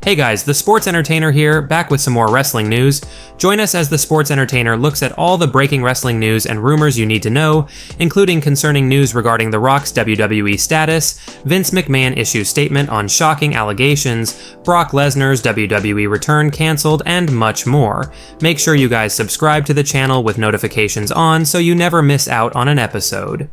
Hey guys, the Sports Entertainer here, back with some more wrestling news. Join us as the Sports Entertainer looks at all the breaking wrestling news and rumors you need to know, including concerning news regarding The Rock's WWE status, Vince McMahon issues statement on shocking allegations, Brock Lesnar's WWE return canceled, and much more. Make sure you guys subscribe to the channel with notifications on so you never miss out on an episode.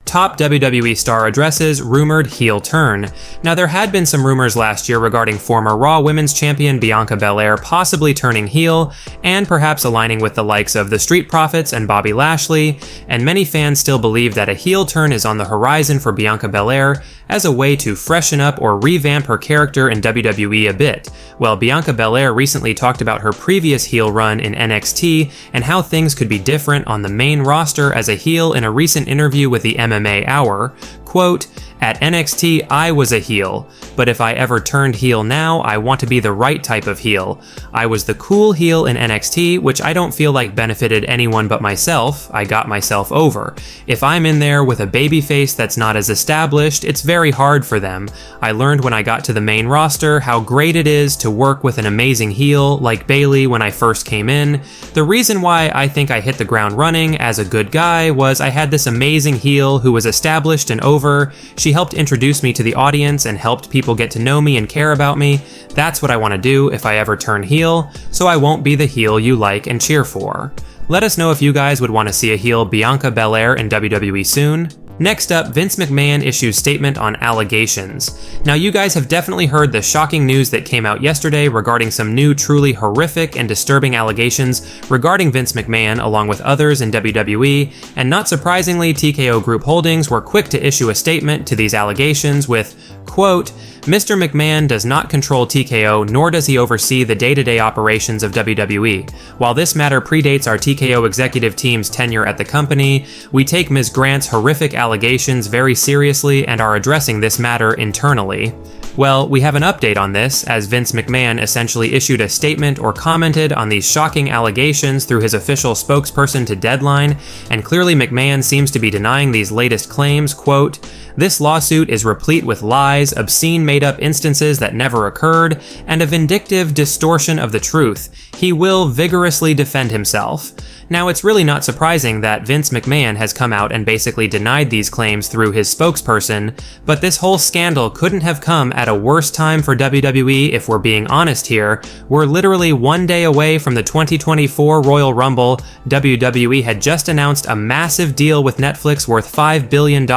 Top WWE star addresses rumored heel turn. Now, there had been some rumors last year regarding former Raw Women's Champion Bianca Belair possibly turning heel, and perhaps aligning with the likes of the Street Profits and Bobby Lashley, and many fans still believe that a heel turn is on the horizon for Bianca Belair as a way to freshen up or revamp her character in WWE a bit. Well, Bianca Belair recently talked about her previous heel run in NXT and how things could be different on the main roster as a heel in a recent interview with the MMA Hour. Quote, "At NXT, I was a heel, but if I ever turned heel now, I want to be the right type of heel. I was the cool heel in NXT, which I don't feel like benefited anyone but myself. I got myself over. If I'm in there with a babyface that's not as established, it's very hard for them. I learned when I got to the main roster how great it is to work with an amazing heel like Bayley when I first came in. The reason why I think I hit the ground running as a good guy was I had this amazing heel who was established and over. She helped introduce me to the audience and helped people get to know me and care about me. That's what I want to do if I ever turn heel, so I won't be the heel you like and cheer for." Let us know if you guys would want to see a heel Bianca Belair in WWE soon. Next up, Vince McMahon issues statement on allegations. Now, you guys have definitely heard the shocking news that came out yesterday regarding some new truly horrific and disturbing allegations regarding Vince McMahon along with others in WWE, and not surprisingly, TKO Group Holdings were quick to issue a statement to these allegations with, quote, "Mr. McMahon does not control TKO, nor does he oversee the day-to-day operations of WWE. While this matter predates our TKO executive team's tenure at the company, we take Ms. Grant's horrific allegations very seriously and are addressing this matter internally." Well, we have an update on this, as Vince McMahon essentially issued a statement or commented on these shocking allegations through his official spokesperson to Deadline, and clearly McMahon seems to be denying these latest claims. Quote, "This lawsuit is replete with lies, obscene made-up instances that never occurred, and a vindictive distortion of the truth. He will vigorously defend himself." Now, it's really not surprising that Vince McMahon has come out and basically denied these claims through his spokesperson, but this whole scandal couldn't have come at a worse time for WWE if we're being honest here. We're literally one day away from the 2024 Royal Rumble. WWE had just announced a massive deal with Netflix worth $5 billion,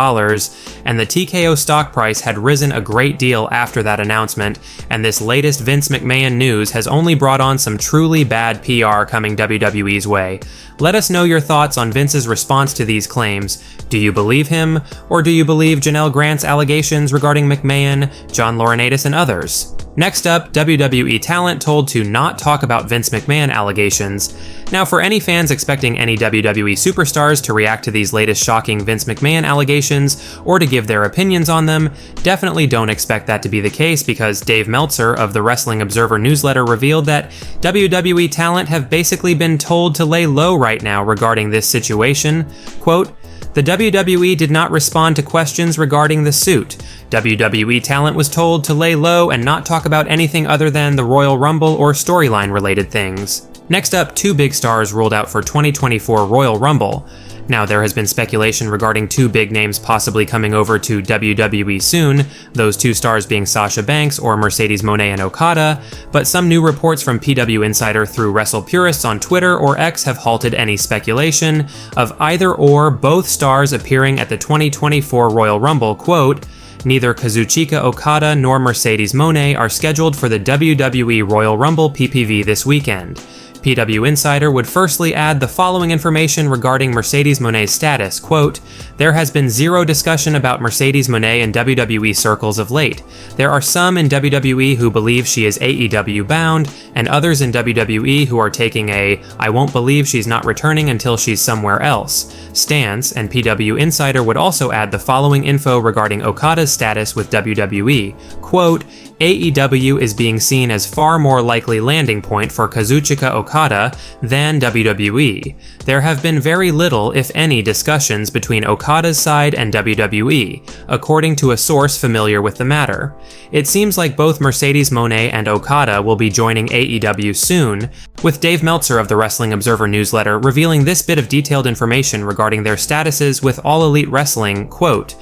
and the TKO stock price had risen a great deal after that announcement, and this latest Vince McMahon news has only brought on some truly bad PR coming WWE's way. Let us know your thoughts on Vince's response to these claims. Do you believe him, or do you believe Janelle Grant's allegations regarding McMahon, John Laurinaitis, and others? Next up, WWE talent told to not talk about Vince McMahon allegations. Now, for any fans expecting any WWE superstars to react to these latest shocking Vince McMahon allegations or to give their opinions on them, definitely don't expect that to be the case, because Dave Meltzer of the Wrestling Observer newsletter revealed that WWE talent have basically been told to lay low right now regarding this situation. Quote, "The WWE did not respond to questions regarding the suit. WWE talent was told to lay low and not talk about anything other than the Royal Rumble or storyline related things." Next up, two big stars ruled out for 2024 Royal Rumble. Now, there has been speculation regarding two big names possibly coming over to WWE soon, those two stars being Sasha Banks or Mercedes Moné and Okada, but some new reports from PW Insider through Wrestle Purists on Twitter or X have halted any speculation of either or both stars appearing at the 2024 Royal Rumble. Quote, "Neither Kazuchika Okada nor Mercedes Moné are scheduled for the WWE Royal Rumble PPV this weekend." PW Insider would firstly add the following information regarding Mercedes Moné's status. Quote, "There has been zero discussion about Mercedes Moné in WWE circles of late. There are some in WWE who believe she is AEW-bound, and others in WWE who are taking a 'I won't believe she's not returning until she's somewhere else' stance," and PW Insider would also add the following info regarding Okada's status with WWE. Quote, AEW is being seen as far more likely landing point for Kazuchika Okada than WWE. There have been very little, if any, discussions between Okada's side and WWE, according to a source familiar with the matter. It seems like both Mercedes Moné and Okada will be joining AEW soon, with Dave Meltzer of the Wrestling Observer newsletter revealing this bit of detailed information regarding their statuses with All Elite Wrestling, quote,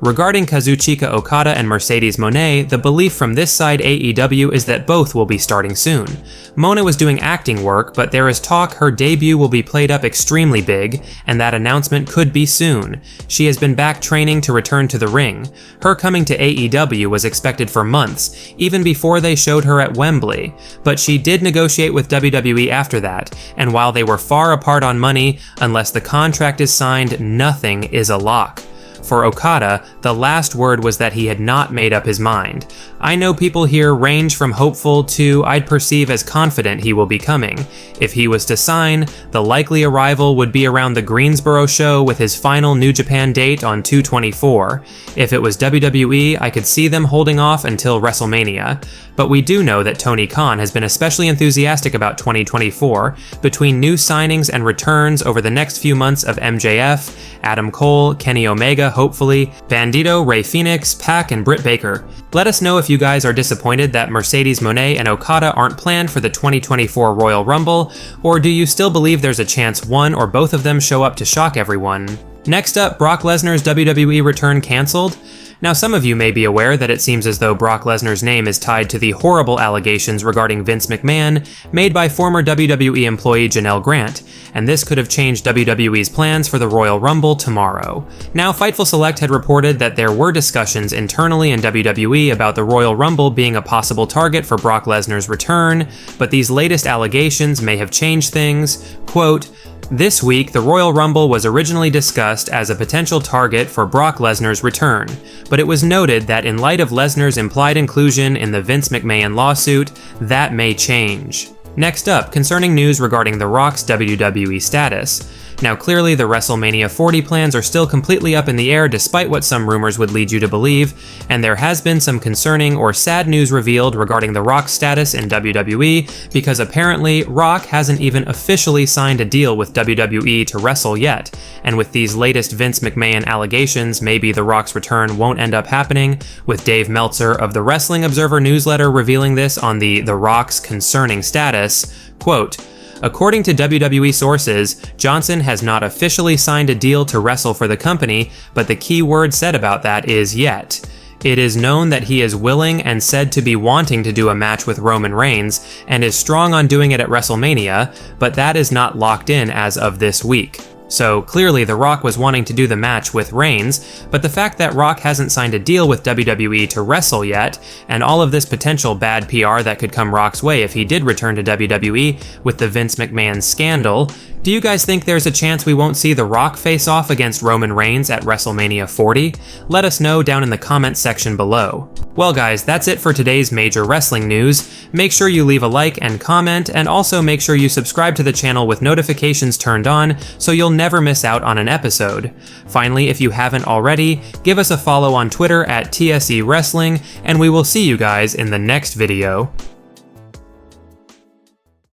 "Regarding Kazuchika Okada and Mercedes Moné, the belief from this side AEW is that both will be starting soon. Moné was doing acting work, but there is talk her debut will be played up extremely big, and that announcement could be soon. She has been back training to return to the ring. Her coming to AEW was expected for months, even before they showed her at Wembley, but she did negotiate with WWE after that, and while they were far apart on money, unless the contract is signed, nothing is a lock." For Okada, the last word was that he had not made up his mind. I know people here range from hopeful to I'd perceive as confident he will be coming. If he was to sign, the likely arrival would be around the Greensboro show with his final New Japan date on 2/24. If it was WWE, I could see them holding off until WrestleMania. But we do know that Tony Khan has been especially enthusiastic about 2024, between new signings and returns over the next few months of MJF, Adam Cole, Kenny Omega, hopefully, Bandito, Rey Fenix, Pac, and Britt Baker. Let us know if you guys are disappointed that Mercedes Moné and Okada aren't planned for the 2024 Royal Rumble, or do you still believe there's a chance one or both of them show up to shock everyone? Next up, Brock Lesnar's WWE return canceled? Now, some of you may be aware that it seems as though Brock Lesnar's name is tied to the horrible allegations regarding Vince McMahon made by former WWE employee Janelle Grant, and this could have changed WWE's plans for the Royal Rumble tomorrow. Now, Fightful Select had reported that there were discussions internally in WWE about the Royal Rumble being a possible target for Brock Lesnar's return, but these latest allegations may have changed things. Quote, "This week, the Royal Rumble was originally discussed as a potential target for Brock Lesnar's return, but it was noted that in light of Lesnar's implied inclusion in the Vince McMahon lawsuit, that may change." Next up, concerning news regarding The Rock's WWE status. Now clearly the WrestleMania 40 plans are still completely up in the air despite what some rumors would lead you to believe, and there has been some concerning or sad news revealed regarding The Rock's status in WWE, because apparently Rock hasn't even officially signed a deal with WWE to wrestle yet, and with these latest Vince McMahon allegations, maybe The Rock's return won't end up happening, with Dave Meltzer of the Wrestling Observer newsletter revealing this on the Rock's concerning status. Quote, "According to WWE sources, Johnson has not officially signed a deal to wrestle for the company, but the key word said about that is yet. It is known that he is willing and said to be wanting to do a match with Roman Reigns, and is strong on doing it at WrestleMania, but that is not locked in as of this week." So clearly The Rock was wanting to do the match with Reigns, but the fact that Rock hasn't signed a deal with WWE to wrestle yet, and all of this potential bad PR that could come Rock's way if he did return to WWE with the Vince McMahon scandal, do you guys think there's a chance we won't see The Rock face off against Roman Reigns at WrestleMania 40? Let us know down in the comments section below. Well guys, that's it for today's major wrestling news. Make sure you leave a like and comment, and also make sure you subscribe to the channel with notifications turned on so you'll never miss out on an episode. Finally, if you haven't already, give us a follow on Twitter at TSE Wrestling, and we will see you guys in the next video.